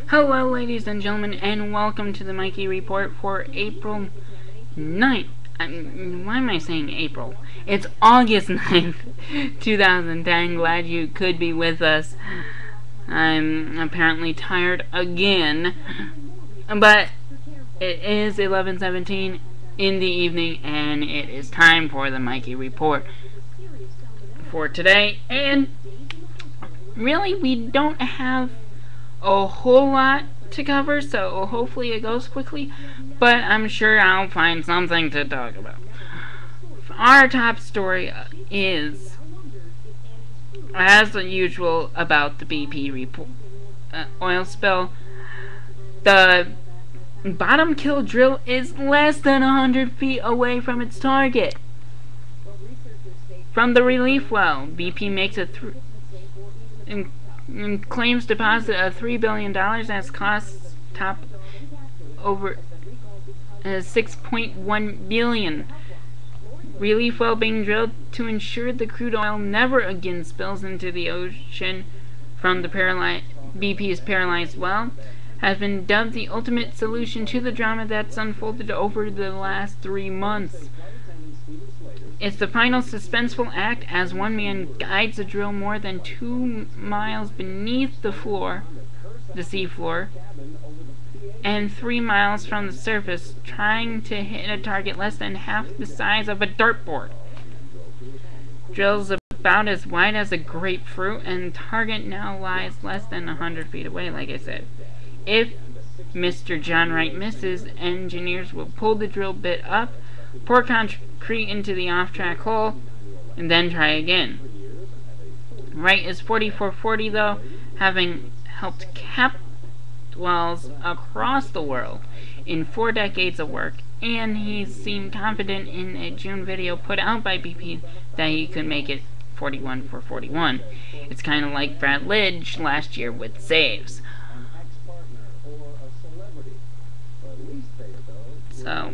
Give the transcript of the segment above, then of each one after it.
Hello, ladies and gentlemen, and welcome to the Mikey Report for April 9th. Why am I saying April? It's August 9th, 2010. Glad you could be with us. I'm apparently tired again, but it is 11:17 in the evening, and it is time for the Mikey Report for today. And really, we don't have a whole lot to cover, so hopefully it goes quickly, but I'm sure I'll find something to talk about. Our top story is, as usual, about the BP oil spill. The bottom kill drill is less than 100 feet away from its target. From the relief well, BP makes claims deposit of $3 billion as costs top over $6.1 billion. Relief well being drilled to ensure the crude oil never again spills into the ocean from the BP's paralyzed well has been dubbed the ultimate solution to the drama that's unfolded over the last 3 months. It's the final suspenseful act as one man guides the drill more than 2 miles beneath the seafloor, and 3 miles from the surface, trying to hit a target less than half the size of a dartboard. Drill's about as wide as a grapefruit, and the target now lies less than 100 feet away, like I said. If Mr. John Wright misses, engineers will pull the drill bit up, pour concrete into the off-track hole, and then try again. Wright is 4440 though, having helped cap wells across the world in 4 decades of work, and he seemed confident in a June video put out by BP that he could make it 41 for 41. It's kind of like Brad Lidge last year with saves. So,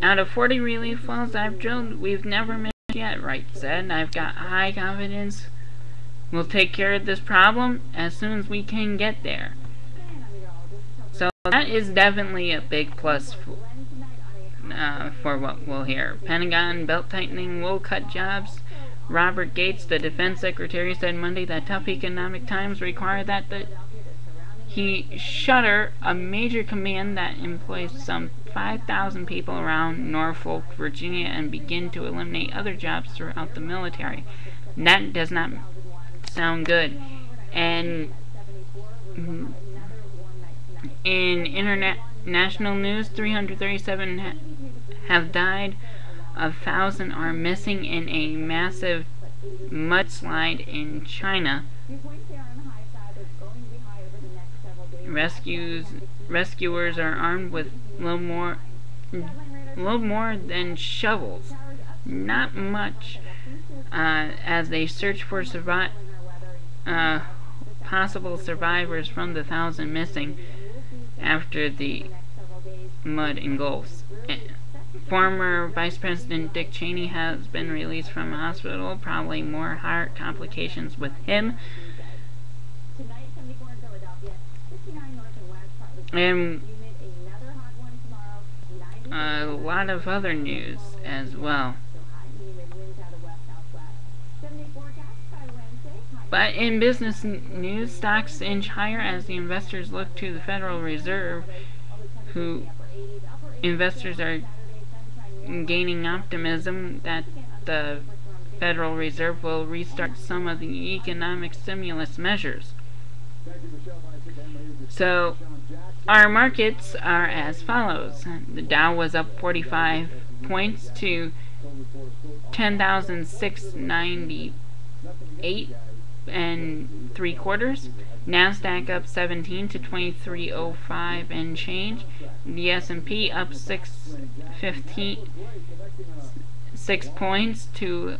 out of 40 relief wells I've drilled, we've never missed yet, Wright said. I've got high confidence we'll take care of this problem as soon as we can get there. So that is definitely a big plus for what we'll hear. Pentagon belt tightening will cut jobs. Robert Gates, the defense secretary, said Monday that tough economic times require that he shutter a major command that employs some 5,000 people around Norfolk, Virginia, and begin to eliminate other jobs throughout the military. That does not sound good. And in international news, 337 have died, 1,000 are missing in a massive mudslide in China. Rescuers are armed with little more than shovels, not much, as they search for possible survivors from the 1,000 missing after the mud engulfs. Former Vice President Dick Cheney has been released from a hospital, probably more heart complications with him. And a lot of other news as well. But in business news, stocks inch higher as the investors look to the Federal Reserve, who investors are gaining optimism that the Federal Reserve will restart some of the economic stimulus measures. So, our markets are as follows. The Dow was up 45 points to 10,698 and 3/4. Nasdaq up 17 to 2305 and change. The S&P up 6 points to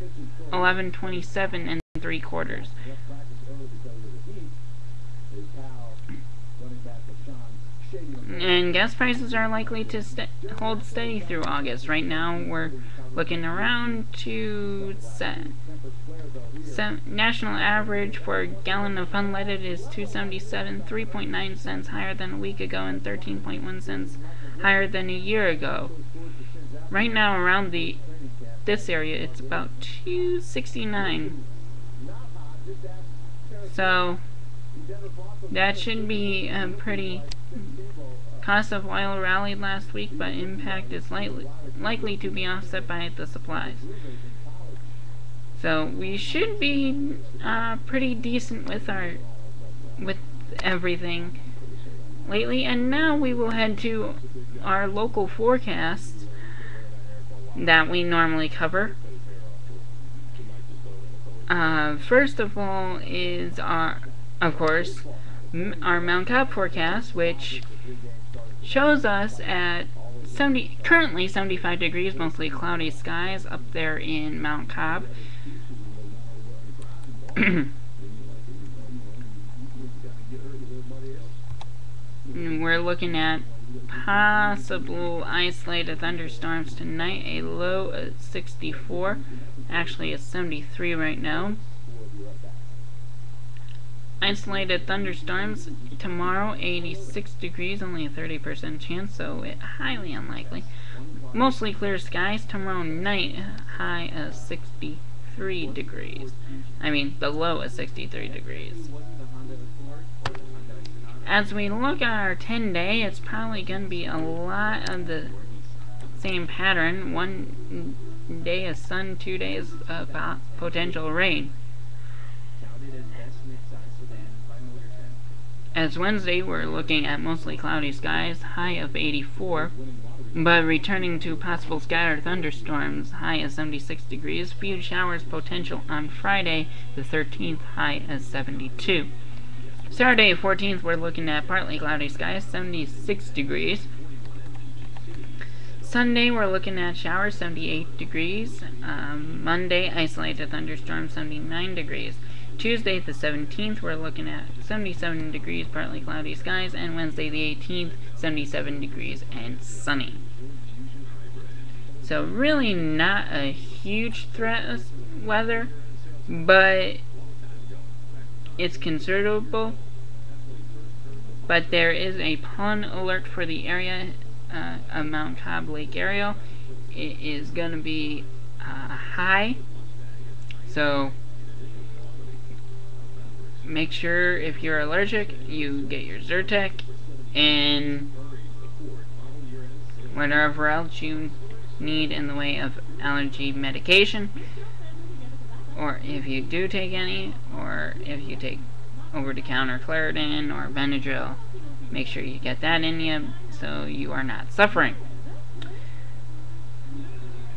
1127 and 3/4. And gas prices are likely to hold steady through August. Right now we're looking around to national average for a gallon of unleaded is $2.77, 3.9 cents higher than a week ago and 13.1 cents higher than a year ago. Right now around this area it's about $2.69. So that should be a pretty. Cost of oil rallied last week, but impact is likely to be offset by the supplies. So we should be pretty decent with everything lately. And now we will head to our local forecasts that we normally cover. First of all is of course, our Mount Cobb forecast, which shows us at currently 75 degrees, mostly cloudy skies up there in Mount Cobb. We're looking at possible isolated thunderstorms tonight, a low of 64. Actually, it's 73 right now. Isolated thunderstorms tomorrow, 86 degrees, only a 30% chance, so highly unlikely. Mostly clear skies tomorrow night, high of 63 degrees. I mean, the low is 63 degrees. As we look at our 10-day, it's probably going to be a lot of the same pattern. 1 day of sun, 2 days of potential rain. As Wednesday, we're looking at mostly cloudy skies, high of 84, but returning to possible scattered thunderstorms, high of 76 degrees. Few showers potential on Friday, the 13th, high of 72. Saturday, 14th, we're looking at partly cloudy skies, 76 degrees. Sunday, we're looking at showers, 78 degrees. Monday, isolated thunderstorms, 79 degrees. Tuesday, the 17th, we're looking at 77 degrees, partly cloudy skies, and Wednesday, the 18th, 77 degrees and sunny. So really not a huge threat of weather, but it's considerable. But there is a pollen alert for the area of Mount Cobb Lake area. It is going to be high, so make sure if you're allergic you get your Zyrtec and whatever else you need in the way of allergy medication, or if you do take any, or if you take over-the-counter Claritin or Benadryl, make sure you get that in you so you are not suffering.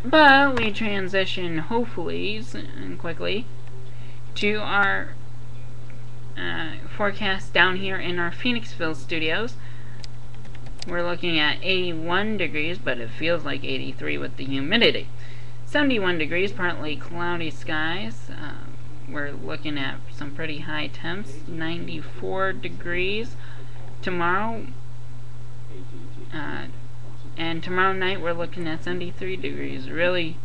But we transition hopefully and quickly to our forecast down here in our Phoenixville studios. We're looking at 81 degrees, but it feels like 83 with the humidity. 71 degrees, partly cloudy skies. We're looking at some pretty high temps. 94 degrees tomorrow. And tomorrow night we're looking at 73 degrees. Really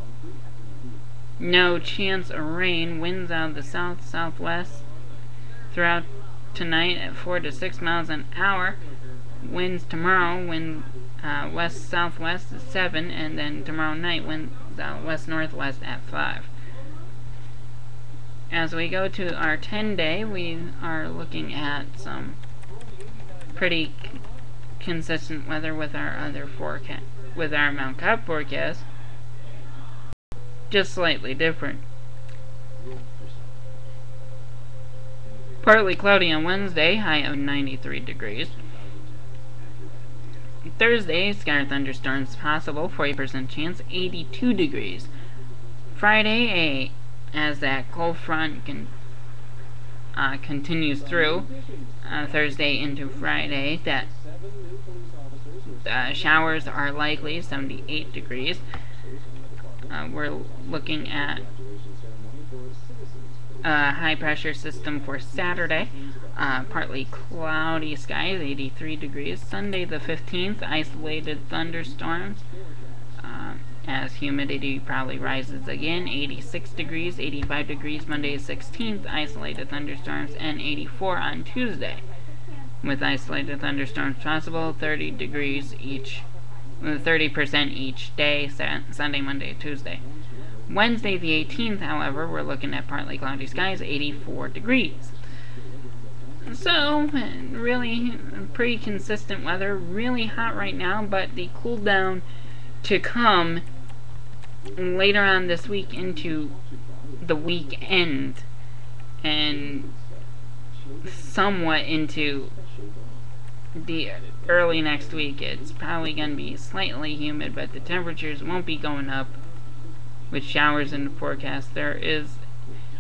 no chance of rain. Winds out of the south-southwest throughout tonight at 4 to 6 miles an hour. Winds tomorrow, wind west-southwest at 7, and then tomorrow night winds out west-northwest at 5. As we go to our 10-day, we are looking at some pretty consistent weather with our other forecast, with our Mount Cobb forecast, just slightly different. Partly cloudy on Wednesday, high of 93 degrees. Thursday, scattered thunderstorms possible, 40% chance, 82 degrees. Friday, as that cold front continues through Thursday into Friday, that showers are likely, 78 degrees. We're looking at high pressure system for Saturday, partly cloudy skies, 83 degrees. Sunday the 15th, isolated thunderstorms, as humidity probably rises again. 86 degrees, 85 degrees Monday 16th, isolated thunderstorms, and 84 on Tuesday, with isolated thunderstorms possible. 30 degrees each, 30% each day, Sunday, Monday, Tuesday. Wednesday the 18th, however, we're looking at partly cloudy skies, 84 degrees. So, really pretty consistent weather. Really hot right now, but the cool down to come later on this week into the weekend and somewhat into the early next week. It's probably going to be slightly humid, but the temperatures won't be going up with showers in the forecast. There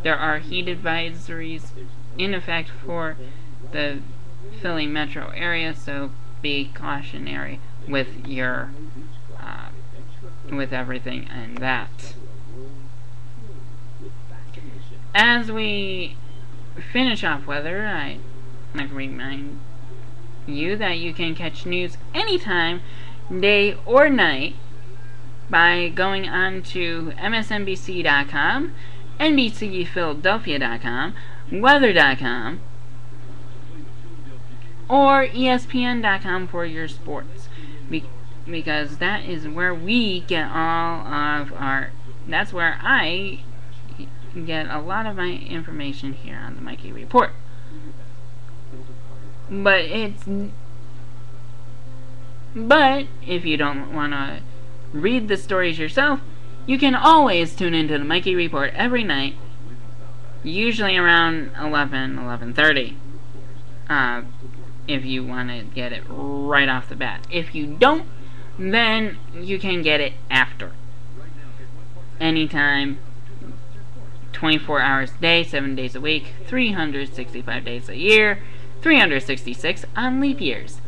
are heat advisories in effect for the Philly metro area, so be cautionary with your with everything and that. As we finish off weather, I want to remind you that you can catch news anytime, day or night, by going on to MSNBC.com, NBCPhiladelphia.com, Weather.com, or ESPN.com for your sports. Because that is where we get all of our... That's where I get a lot of my information here on the Mikey Report. But if you don't want to read the stories yourself, you can always tune into the Mikey Report every night, usually around 11:30. If you want to get it right off the bat. If you don't, then you can get it after. Anytime, 24 hours a day, 7 days a week, 365 days a year, 366 on leap years.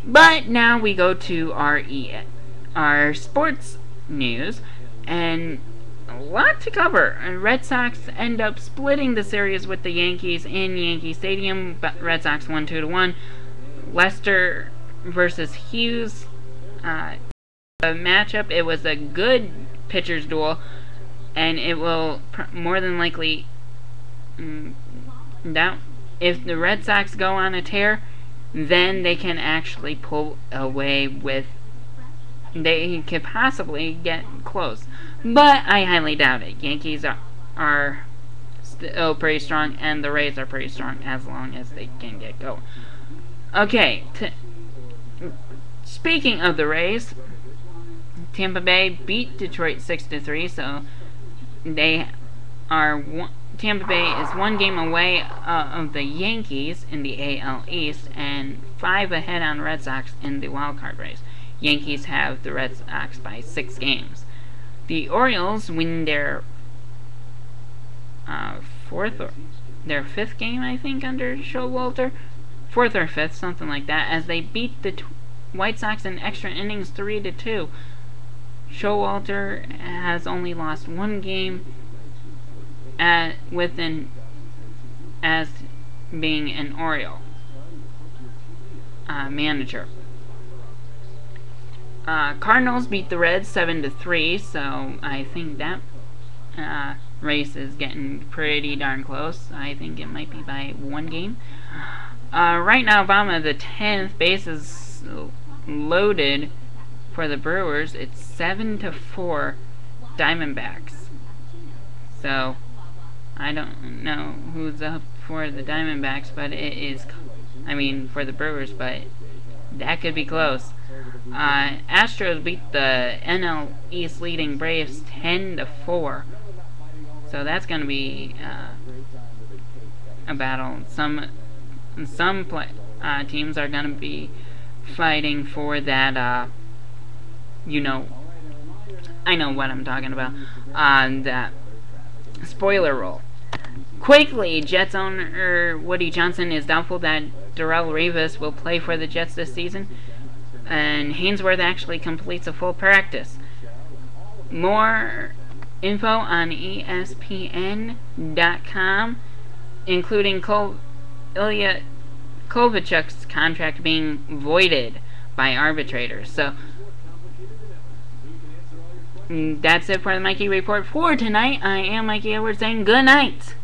But now we go to our sports news, and a lot to cover. Red Sox end up splitting the series with the Yankees in Yankee Stadium. Red Sox won 2-1. Lester versus Hughes. The matchup, it was a good pitcher's duel, and it will more than likely if the Red Sox go on a tear, then they can actually pull away with... They could possibly get close. But I highly doubt it. Yankees are still pretty strong, and the Rays are pretty strong as long as they can get going. Okay, speaking of the Rays, Tampa Bay beat Detroit 6-3, so they are... Tampa Bay is one game away of the Yankees in the AL East and 5 ahead on Red Sox in the wildcard race. Yankees have the Red Sox by 6 games. The Orioles win their their 5th game, I think, under Showalter. 4th or 5th, something like that, as they beat the White Sox in extra innings 3-2. Showalter has only lost 1 game as being an Oriole manager. Cardinals beat the Reds 7-3, so I think that race is getting pretty darn close. I think it might be by 1 game. Right now, Obama, the 10th base is loaded for the Brewers. It's 7-4 Diamondbacks. So I don't know who's up for the Diamondbacks, but it is, I mean, for the Brewers, but that could be close. Astros beat the NL East leading Braves 10-4. So that's going to be a battle. Some teams are going to be fighting for that, I know what I'm talking about, that spoiler role. Quickly, Jets owner Woody Johnson is doubtful that Darrelle Revis will play for the Jets this season, and Hainsworth actually completes a full practice. More info on ESPN.com, including Ilya Kovalchuk's contract being voided by arbitrators. So That's it for the Mikey Report for tonight. I am Mikey Edwards saying good night.